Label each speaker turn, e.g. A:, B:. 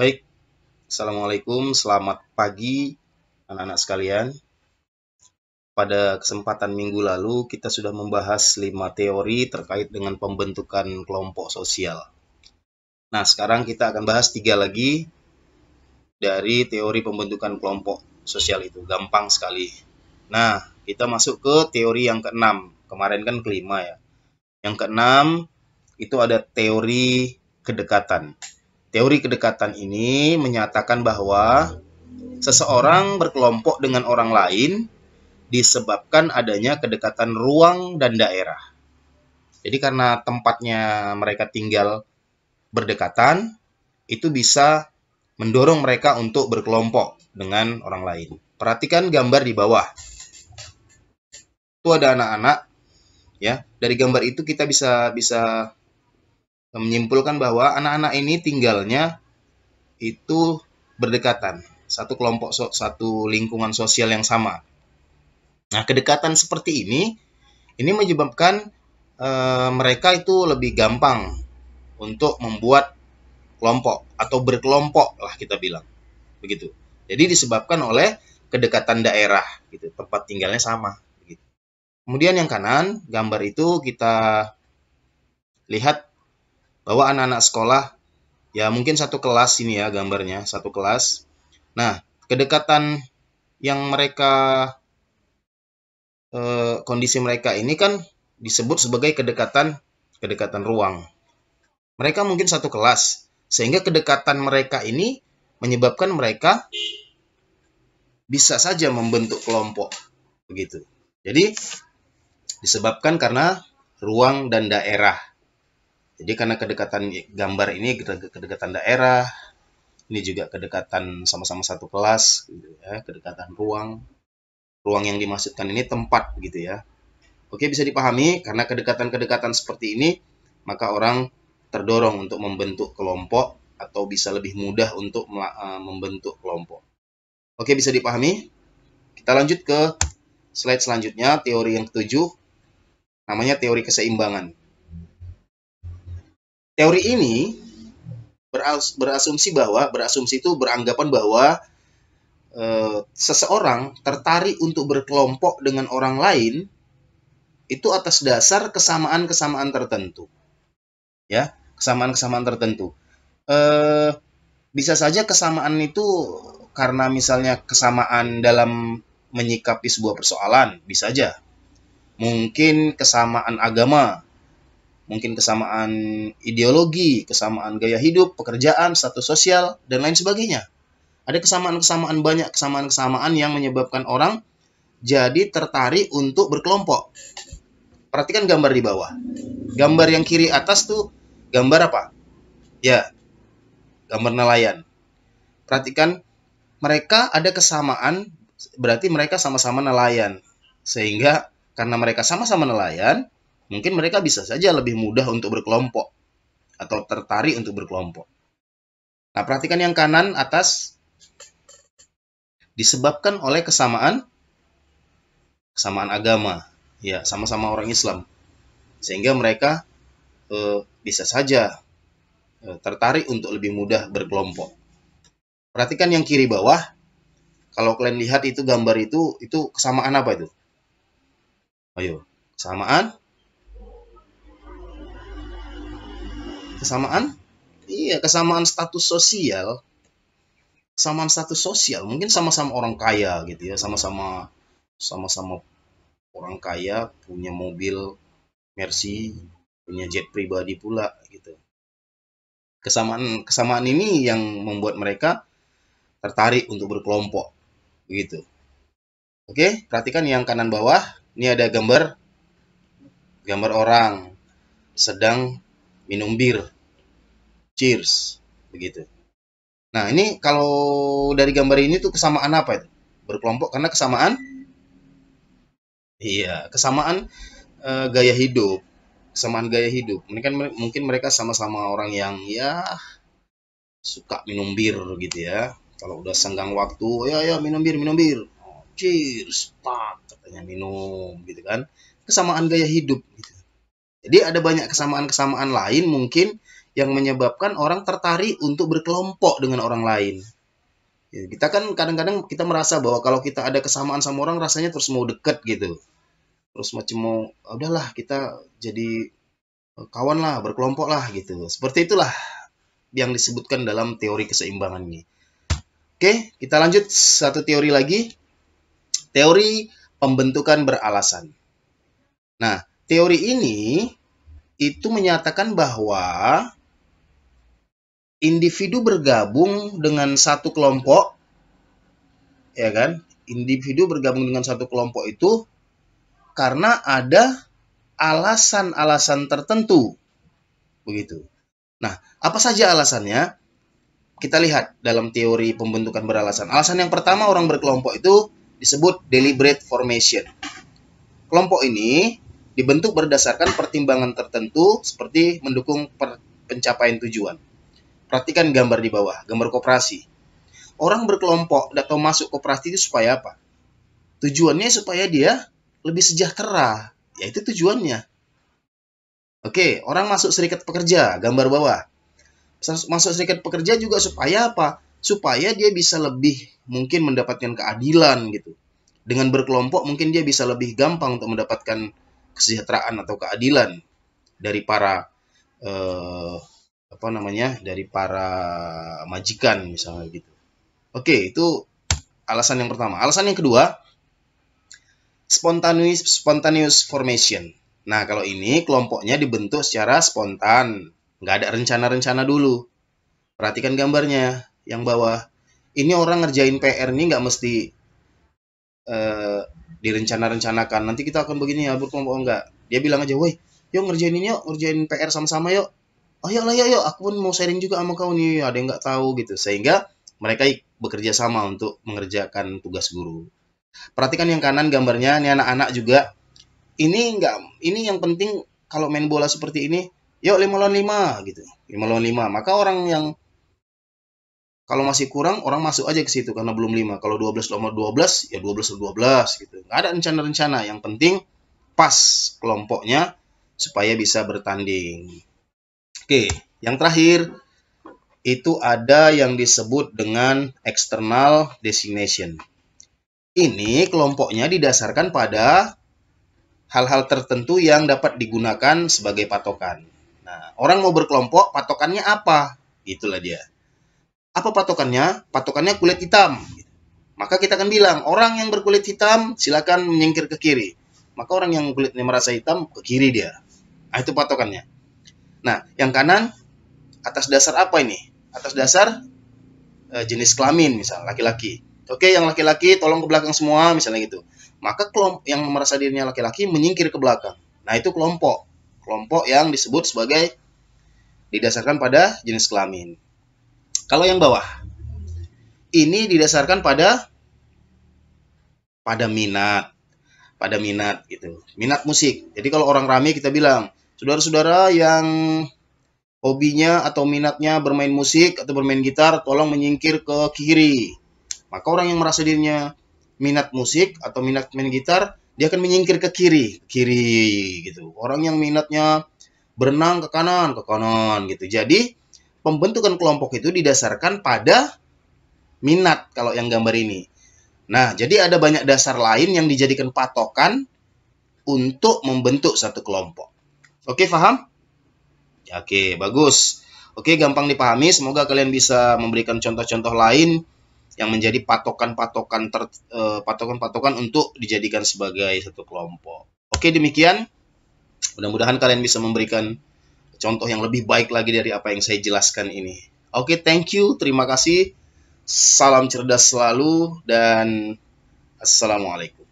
A: Baik, Assalamualaikum, selamat pagi anak-anak sekalian. Pada kesempatan minggu lalu, kita sudah membahas 5 teori terkait dengan pembentukan kelompok sosial. Nah, sekarang kita akan bahas 3 lagi dari teori pembentukan kelompok sosial itu. Gampang sekali. Nah, kita masuk ke teori yang keenam. Kemarin kan kelima ya. Yang keenam, itu ada teori kedekatan. Teori kedekatan ini menyatakan bahwa seseorang berkelompok dengan orang lain disebabkan adanya kedekatan ruang dan daerah. Jadi karena tempatnya mereka tinggal berdekatan, itu bisa mendorong mereka untuk berkelompok dengan orang lain. Perhatikan gambar di bawah. Itu ada anak-anak ya. Dari gambar itu kita bisa menyimpulkan bahwa anak-anak ini tinggalnya itu berdekatan, satu kelompok, satu lingkungan sosial yang sama. Nah, kedekatan seperti ini menyebabkan mereka itu lebih gampang untuk membuat kelompok atau berkelompok lah kita bilang, begitu. Jadi disebabkan oleh kedekatan daerah, gitu, tempat tinggalnya sama. Begitu. Kemudian yang kanan, gambar itu kita lihat bahwa anak-anak sekolah, ya mungkin satu kelas ini ya gambarnya, satu kelas. Nah, kedekatan yang mereka kondisi mereka ini kan disebut sebagai kedekatan ruang. Mereka mungkin satu kelas, sehingga kedekatan mereka ini menyebabkan mereka bisa saja membentuk kelompok, begitu. Jadi disebabkan karena ruang dan daerah. Jadi karena kedekatan gambar ini kedekatan daerah, ini juga kedekatan sama-sama satu kelas, gitu ya, kedekatan ruang. Ruang yang dimaksudkan ini tempat, gitu ya. Oke, bisa dipahami karena kedekatan-kedekatan seperti ini, maka orang terdorong untuk membentuk kelompok atau bisa lebih mudah untuk membentuk kelompok. Oke, bisa dipahami? Kita lanjut ke slide selanjutnya, teori yang ketujuh, namanya teori keseimbangan. Teori ini berasumsi itu beranggapan bahwa seseorang tertarik untuk berkelompok dengan orang lain itu atas dasar kesamaan-kesamaan tertentu. Ya, kesamaan-kesamaan tertentu. Bisa saja kesamaan itu karena misalnya kesamaan dalam menyikapi sebuah persoalan, bisa aja. Mungkin kesamaan agama, mungkin kesamaan ideologi, kesamaan gaya hidup, pekerjaan, status sosial, dan lain sebagainya. Ada kesamaan-kesamaan, banyak kesamaan-kesamaan yang menyebabkan orang jadi tertarik untuk berkelompok. Perhatikan gambar di bawah. Gambar yang kiri atas tuh gambar apa? Ya, gambar nelayan. Perhatikan, mereka ada kesamaan, berarti mereka sama-sama nelayan. Sehingga karena mereka sama-sama nelayan, mungkin mereka bisa saja lebih mudah untuk berkelompok atau tertarik untuk berkelompok. Nah, perhatikan yang kanan atas, disebabkan oleh kesamaan agama. Ya, sama-sama orang Islam. Sehingga mereka bisa saja tertarik untuk lebih mudah berkelompok. Perhatikan yang kiri bawah. Kalau kalian lihat itu gambar itu kesamaan apa itu? Ayo, kesamaan? Kesamaan? Iya, kesamaan status sosial. Kesamaan status sosial, mungkin sama-sama orang kaya gitu ya, sama-sama orang kaya, punya mobil Mercy, punya jet pribadi pula gitu. Kesamaan ini yang membuat mereka tertarik untuk berkelompok begitu. Oke, perhatikan yang kanan bawah. Ini ada gambar orang sedang minum bir. Cheers, begitu. Nah, ini kalau dari gambar ini tuh kesamaan apa itu? Berkelompok karena kesamaan? Iya, kesamaan gaya hidup. Kesamaan gaya hidup. Ini kan mungkin mereka sama-sama orang yang ya suka minum bir gitu ya. Kalau udah senggang waktu, ya minum bir. Oh, cheers, pak, katanya minum gitu kan. Kesamaan gaya hidup gitu. Jadi ada banyak kesamaan-kesamaan lain mungkin yang menyebabkan orang tertarik untuk berkelompok dengan orang lain. Ya, kita kan kadang-kadang kita merasa bahwa kalau kita ada kesamaan sama orang rasanya terus mau deket gitu. Terus macam mau, udahlah kita jadi kawan lah, berkelompok lah gitu. Seperti itulah yang disebutkan dalam teori keseimbangan ini. Oke, kita lanjut satu teori lagi. Teori pembentukan beralasan. Nah, teori ini itu menyatakan bahwa individu bergabung dengan satu kelompok, ya kan? Individu bergabung dengan satu kelompok itu karena ada alasan-alasan tertentu, begitu. Nah, apa saja alasannya? Kita lihat dalam teori pembentukan beralasan. Alasan yang pertama, orang berkelompok itu disebut deliberate formation. Kelompok ini dibentuk berdasarkan pertimbangan tertentu seperti mendukung pencapaian tujuan. Perhatikan gambar di bawah, gambar koperasi. Orang berkelompok atau masuk koperasi itu supaya apa? Tujuannya supaya dia lebih sejahtera, yaitu tujuannya. Oke, orang masuk serikat pekerja, gambar bawah. Masuk serikat pekerja juga supaya apa? Supaya dia bisa lebih mungkin mendapatkan keadilan gitu. Dengan berkelompok mungkin dia bisa lebih gampang untuk mendapatkan kesejahteraan atau keadilan dari para dari para majikan misalnya gitu. Oke, itu alasan yang pertama. Alasan yang kedua, spontaneous formation. Nah, kalau ini kelompoknya dibentuk secara spontan, nggak ada rencana-rencana dulu. Perhatikan gambarnya yang bawah. Ini orang ngerjain PR ini nggak mesti direncana-rencanakan. Nanti kita akan begini ya, berkelompok enggak. Dia bilang aja, woi, yuk ngerjain ini yuk, ngerjain PR sama-sama yuk. Oh yuk, aku pun mau sharing juga sama kau nih, ada yang nggak tahu gitu. Sehingga mereka bekerja sama untuk mengerjakan tugas guru. Perhatikan yang kanan gambarnya, ini anak-anak juga. Ini yang penting kalau main bola seperti ini, yuk 5 lawan 5 gitu. 5 lawan 5. Maka orang yang kalau masih kurang, orang masuk aja ke situ karena belum 5. Kalau 12 lawan 12, ya 12 lawan 12 gitu. Nggak ada rencana-rencana. Yang penting pas kelompoknya supaya bisa bertanding. Oke, yang terakhir itu ada yang disebut dengan external designation. Ini kelompoknya didasarkan pada hal-hal tertentu yang dapat digunakan sebagai patokan. Nah, orang mau berkelompok, patokannya apa? Itulah dia. Apa patokannya? Patokannya kulit hitam. Maka kita akan bilang, orang yang berkulit hitam silakan menyingkir ke kiri. Maka orang yang kulitnya merasa hitam, ke kiri dia. Nah, itu patokannya. Nah, yang kanan, atas dasar apa ini? Atas dasar jenis kelamin, misal laki-laki. Oke, yang laki-laki tolong ke belakang semua, misalnya gitu. Maka kelompok yang merasa dirinya laki-laki menyingkir ke belakang. Nah, itu kelompok. Kelompok yang disebut sebagai didasarkan pada jenis kelamin. Kalau yang bawah, ini didasarkan pada minat. Pada minat gitu. Minat musik. Jadi kalau orang rame kita bilang, saudara-saudara yang hobinya atau minatnya bermain musik atau bermain gitar, tolong menyingkir ke kiri. Maka orang yang merasa dirinya minat musik atau minat main gitar, dia akan menyingkir ke kiri gitu. Orang yang minatnya berenang ke kanan gitu. Jadi pembentukan kelompok itu didasarkan pada minat kalau yang gambar ini. Nah, jadi ada banyak dasar lain yang dijadikan patokan untuk membentuk satu kelompok. Oke, paham? Oke, bagus. Oke, gampang dipahami. Semoga kalian bisa memberikan contoh-contoh lain yang menjadi patokan-patokan untuk dijadikan sebagai satu kelompok. Oke, demikian. Mudah-mudahan kalian bisa memberikan contoh yang lebih baik lagi dari apa yang saya jelaskan ini. Oke, thank you. Terima kasih. Salam cerdas selalu dan assalamualaikum.